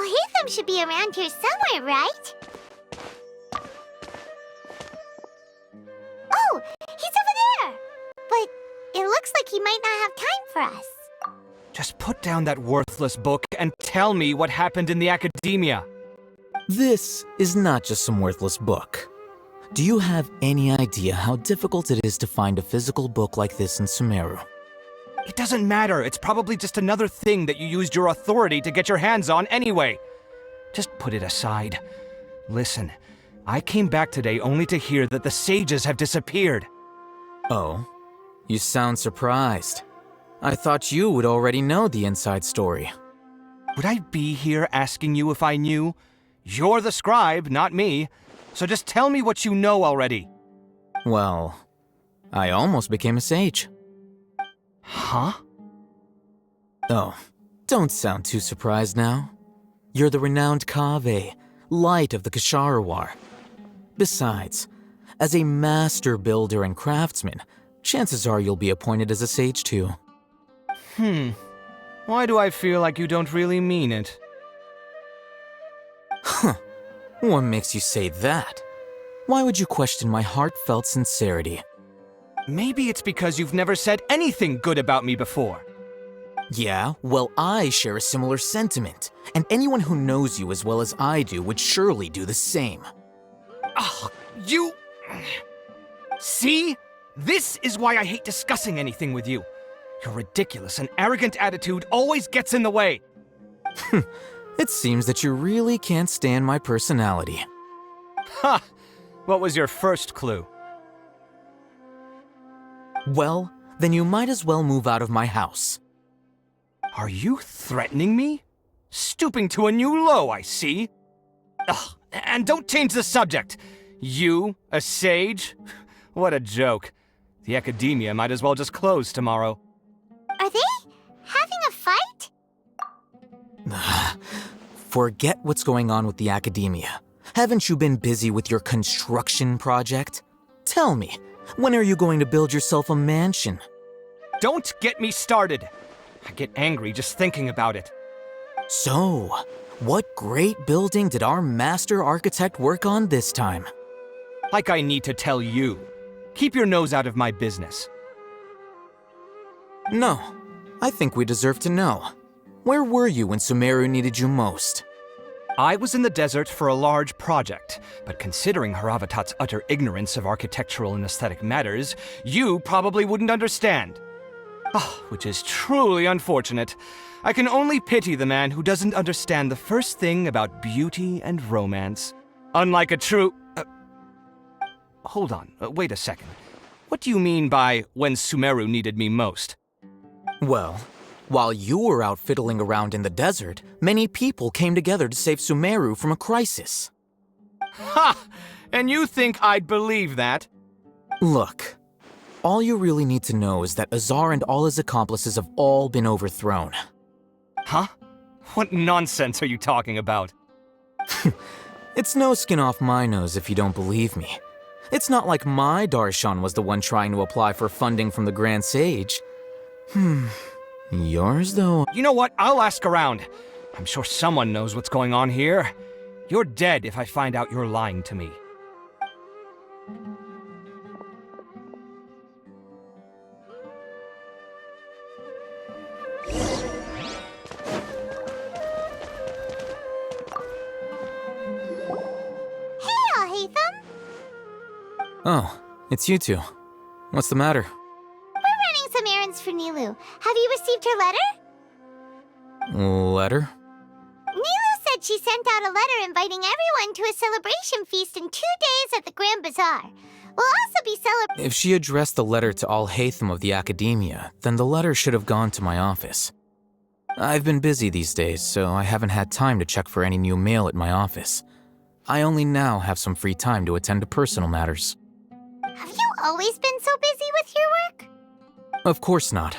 Alhaitham should be around here somewhere, right? Oh, he's over there! But it looks like he might not have time for us. Just put down that worthless book and tell me what happened in the academia. This is not just some worthless book. Do you have any idea how difficult it is to find a physical book like this in Sumeru? It doesn't matter. It's probably just another thing that you used your authority to get your hands on anyway. Just put it aside. Listen, I came back today only to hear that the sages have disappeared. Oh, you sound surprised. I thought you would already know the inside story. Would I be here asking you if I knew? You're the scribe, not me. So just tell me what you know already. Well, I almost became a sage. Huh? Oh, don't sound too surprised now. You're the renowned Kaveh, light of the Ksharawar. Besides, as a master builder and craftsman, chances are you'll be appointed as a sage too. Why do I feel like you don't really mean it? Huh. What makes you say that? Why would you question my heartfelt sincerity? Maybe it's because you've never said anything good about me before. Yeah, well, I share a similar sentiment, and anyone who knows you as well as I do would surely do the same. Ugh, you... See? This is why I hate discussing anything with you. Your ridiculous and arrogant attitude always gets in the way. It seems that you really can't stand my personality. Ha! What was your first clue? Well, then you might as well move out of my house. Are you threatening me? Stooping to a new low, I see. Ugh, and don't change the subject. You, a sage? What a joke. The academia might as well just close tomorrow. Are they having a fight? Forget what's going on with the academia. Haven't you been busy with your construction project? Tell me, when are you going to build yourself a mansion? Don't get me started. I get angry just thinking about it. So, what great building did our master architect work on this time? Like I need to tell you. Keep your nose out of my business. No, I think we deserve to know. Where were you when Sumeru needed you most? I was in the desert for a large project, but considering Haravatat's utter ignorance of architectural and aesthetic matters, you probably wouldn't understand. Which is truly unfortunate. I can only pity the man who doesn't understand the first thing about beauty and romance. Unlike a true... Hold on, wait a second. What do you mean by when Sumeru needed me most? Well, while you were out fiddling around in the desert, many people came together to save Sumeru from a crisis. Ha! And you think I'd believe that? Look, all you really need to know is that Azar and all his accomplices have all been overthrown. Huh? What nonsense are you talking about? It's no skin off my nose if you don't believe me. It's not like my Darshan was the one trying to apply for funding from the Grand Sage. Yours, though? You know what? I'll ask around. I'm sure someone knows what's going on here. You're dead if I find out you're lying to me. Hey, Alhaitham! Oh, it's you two. What's the matter? We're running some errands for Nilu. Have you received her letter? Letter? Nilu said she sent out a letter inviting everyone to a celebration feast in 2 days at the Grand Bazaar. We'll also be celebrating... If she addressed the letter to Alhaitham of the Academia, then the letter should have gone to my office. I've been busy these days, so I haven't had time to check for any new mail at my office. I only now have some free time to attend to personal matters. Have you always been so busy with your work? Of course not.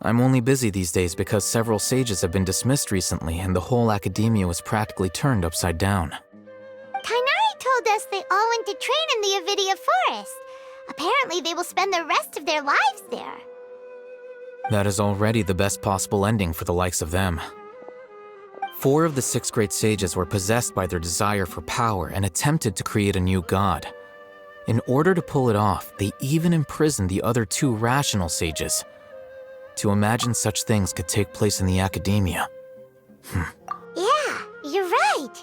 I'm only busy these days because several sages have been dismissed recently and the whole academia was practically turned upside down. Kainari told us they all went to train in the Avidia Forest. Apparently they will spend the rest of their lives there. That is already the best possible ending for the likes of them. 4 of the 6 great sages were possessed by their desire for power and attempted to create a new god. In order to pull it off, they even imprisoned the other 2 rational sages. To imagine such things could take place in the academia. Yeah, you're right.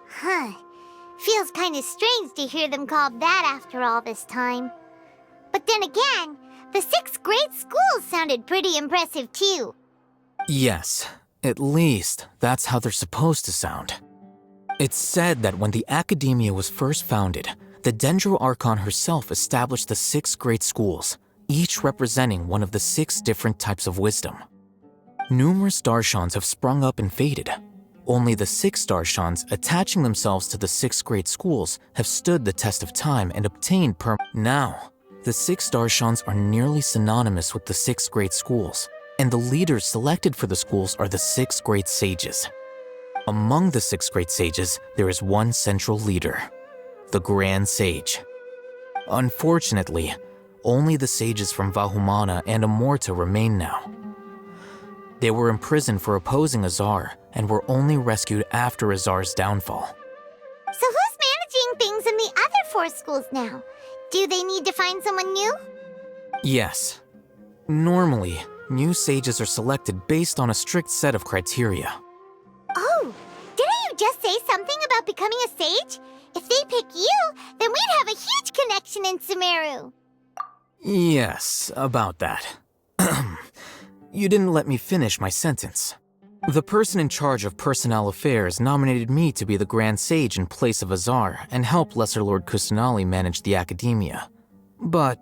Huh. Feels kind of strange to hear them called that after all this time. But then again, the 6 great schools sounded pretty impressive too. Yes, at least that's how they're supposed to sound. It's said that when the academia was first founded, the Dendro Archon herself established the 6 great schools, each representing one of the 6 different types of wisdom. Numerous Darshans have sprung up and faded. Only the 6 Darshans attaching themselves to the 6 great schools have stood the test of time and obtained Now, the 6 Darshans are nearly synonymous with the 6 great schools, and the leaders selected for the schools are the 6 great sages. Among the 6 great sages, there is one central leader, the Grand Sage. Unfortunately, only the sages from Vahumana and Amorta remain now. They were imprisoned for opposing Azar and were only rescued after Azar's downfall. So who's managing things in the other 4 schools now? Do they need to find someone new? Yes. Normally, new sages are selected based on a strict set of criteria. Oh, didn't you just say something about becoming a sage? If they pick you, then we'd have a huge connection in Sumeru. Yes, about that. You didn't let me finish my sentence. The person in charge of personnel affairs nominated me to be the Grand Sage in place of Azar and help Lesser Lord Kusanali manage the academia. But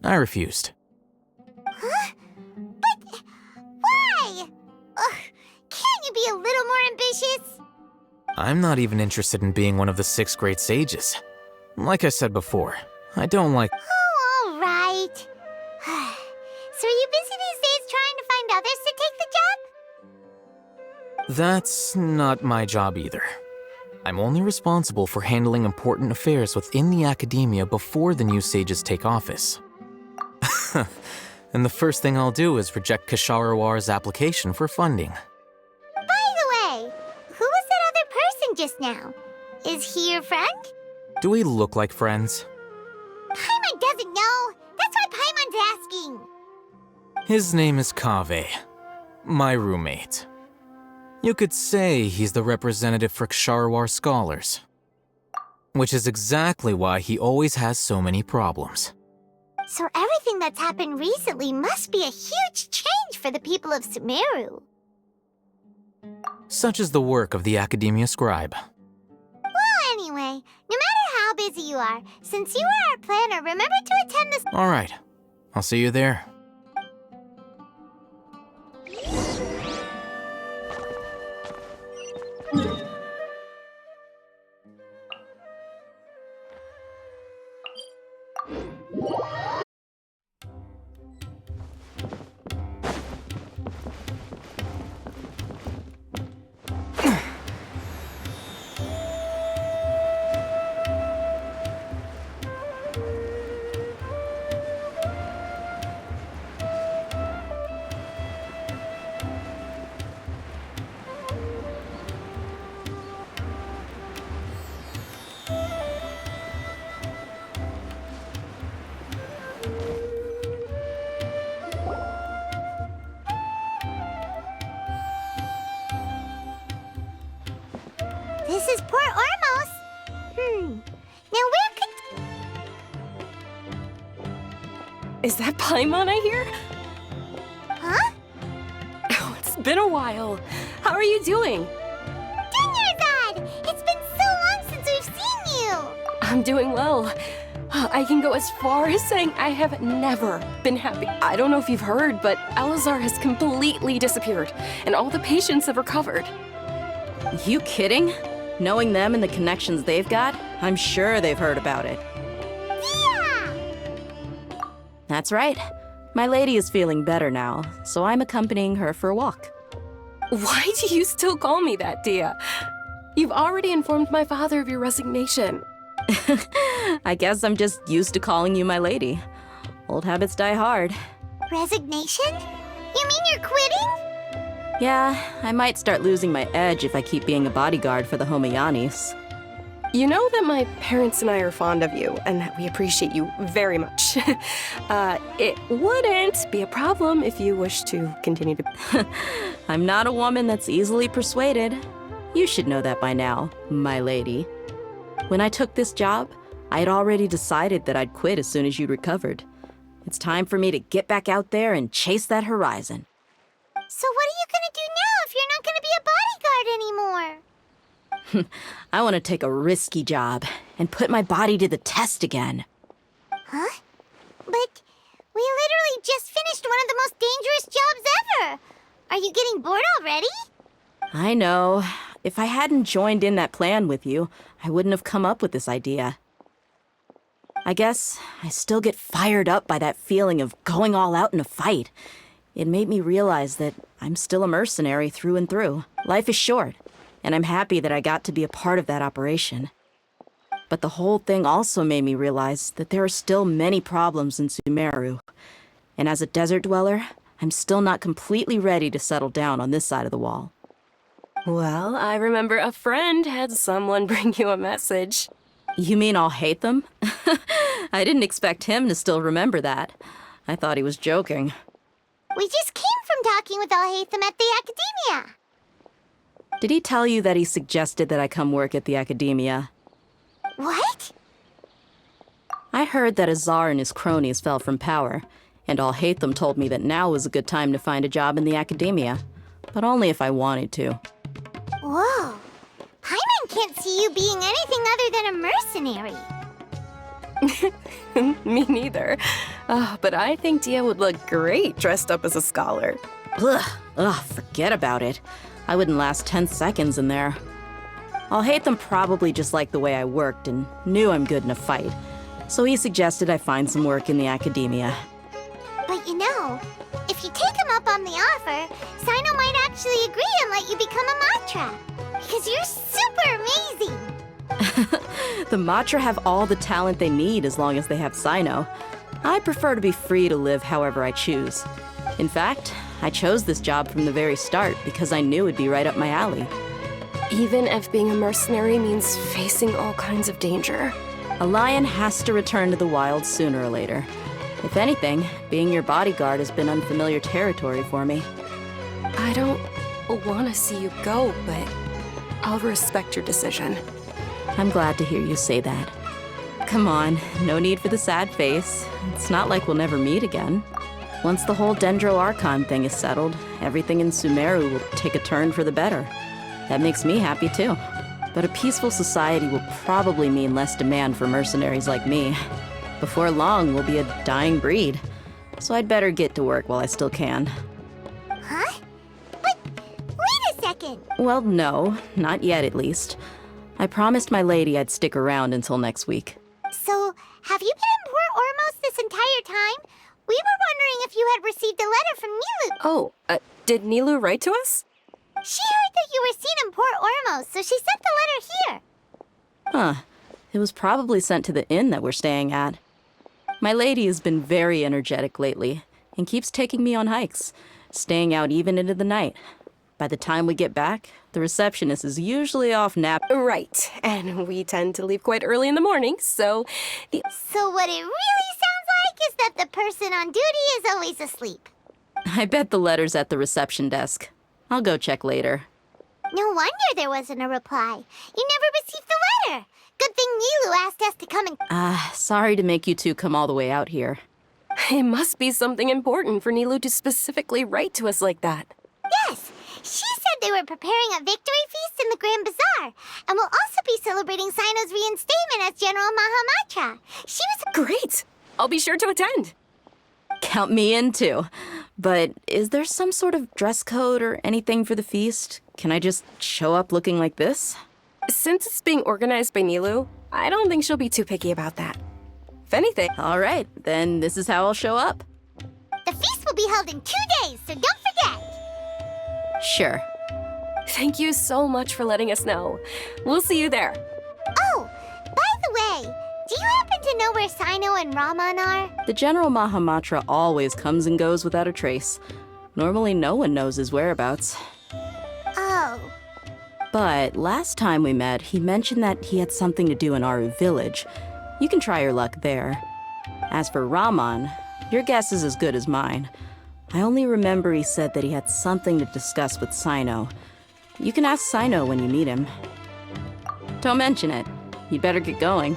I refused. Huh? But why? Ugh, can't you be a little more ambitious? I'm not even interested in being one of the 6 great sages. Like I said before, I don't like— Oh, all right. So are you busy these days trying to find others to take the job? That's not my job either. I'm only responsible for handling important affairs within the academia before the new sages take office. And the first thing I'll do is reject Kasharawar's application for funding. By the way, who was that other person just now? Is he your friend? Do we look like friends? Paimon doesn't know. That's why Paimon's asking. His name is Kaveh, my roommate. You could say he's the representative for Ksharawar scholars. Which is exactly why he always has so many problems. So everything that's happened recently must be a huge change for the people of Sumeru. Such is the work of the Academia Scribe. Well, anyway, no matter how busy you are, since you are our planner, remember to attend this— All right, I'll see you there. This is Port Ormos. Now where could— Is that Paimon I hear? Huh? Oh, it's been a while. How are you doing? Dinyarzad! It's been so long since we've seen you! I'm doing well. I can go as far as saying I have never been happy. I don't know if you've heard, but Elazar has completely disappeared, and all the patients have recovered. You kidding? Knowing them and the connections they've got, I'm sure they've heard about it. Yeah! That's right. My lady is feeling better now, so I'm accompanying her for a walk. Why do you still call me that, Dia? You've already informed my father of your resignation. I guess I'm just used to calling you my lady. Old habits die hard. Resignation? You mean you're quitting? Yeah, I might start losing my edge if I keep being a bodyguard for the Homayanis. You know that my parents and I are fond of you, and that we appreciate you very much. It wouldn't be a problem if you wish to continue to... I'm not a woman that's easily persuaded. You should know that by now, my lady. When I took this job, I had already decided that I'd quit as soon as you'd recovered. It's time for me to get back out there and chase that horizon. So what are you gonna do now if you're not gonna be a bodyguard anymore? I want to take a risky job and put my body to the test again. Huh? But we literally just finished one of the most dangerous jobs ever. Are you getting bored already? I know. If I hadn't joined in that plan with you, I wouldn't have come up with this idea. I guess I still get fired up by that feeling of going all out in a fight. It made me realize that I'm still a mercenary through and through. Life is short, and I'm happy that I got to be a part of that operation. But the whole thing also made me realize that there are still many problems in Sumeru. And as a desert dweller, I'm still not completely ready to settle down on this side of the wall. Well, I remember a friend had someone bring you a message. You mean I'll hate them? I didn't expect him to still remember that. I thought he was joking. We just came from talking with Alhaitham at the Academia. Did he tell you that he suggested that I come work at the Academia? What? I heard that Azar and his cronies fell from power, and Alhaitham told me that now was a good time to find a job in the Academia, but only if I wanted to. Whoa. Paimon can't see you being anything other than a mercenary. Me neither. But I think Dia would look great dressed up as a scholar. Ugh, forget about it. I wouldn't last 10 seconds in there. Alhaitham probably just liked the way I worked and knew I'm good in a fight, so he suggested I find some work in the Academia. But you know, if you take him up on the offer, Sino might actually agree and let you become a Matra. Because you're super amazing. The Matra have all the talent they need as long as they have Sino. I prefer to be free to live however I choose. In fact, I chose this job from the very start because I knew it'd be right up my alley. Even if being a mercenary means facing all kinds of danger. A lion has to return to the wild sooner or later. If anything, being your bodyguard has been unfamiliar territory for me. I don't want to see you go, but I'll respect your decision. I'm glad to hear you say that. Come on, no need for the sad face. It's not like we'll never meet again. Once the whole Dendro Archon thing is settled, everything in Sumeru will take a turn for the better. That makes me happy too. But a peaceful society will probably mean less demand for mercenaries like me. Before long, we'll be a dying breed. So I'd better get to work while I still can. Huh? But wait a second. Well, no, not yet at least. I promised my lady I'd stick around until next week. So, have you been in Port Ormos this entire time? We were wondering if you had received a letter from Nilu. Oh, did Nilu write to us? She heard that you were seen in Port Ormos, so she sent the letter here. Huh. It was probably sent to the inn that we're staying at. My lady has been very energetic lately and keeps taking me on hikes, staying out even into the night. By the time we get back, the receptionist is usually off nap. Right, and we tend to leave quite early in the morning, so So what it really sounds like is that the person on duty is always asleep. I bet the letter's at the reception desk. I'll go check later. No wonder there wasn't a reply. You never received the letter. Good thing Nilu asked us to come and... Sorry to make you two come all the way out here. it must be something important for Nilu to specifically write to us like that. Yes, she said they were preparing a victory feast in the Grand Bazaar, and will also be celebrating Sino's reinstatement as General Mahamatra. She was... Great! I'll be sure to attend. Count me in too. But is there some sort of dress code or anything for the feast? Can I just show up looking like this? Since it's being organized by Nilu, I don't think she'll be too picky about that. If anything... All right, then this is how I'll show up. The feast will be held in 2 days, so don't forget. Sure. Thank you so much for letting us know. We'll see you there. Oh, by the way, do you happen to know where Sino and Raman are? The General Mahamatra always comes and goes without a trace. Normally no one knows his whereabouts. Oh. But last time we met, he mentioned that he had something to do in Aru Village. You can try your luck there. As for Raman, your guess is as good as mine. I only remember he said that he had something to discuss with Sino. You can ask Sino when you meet him. Don't mention it. You'd better get going.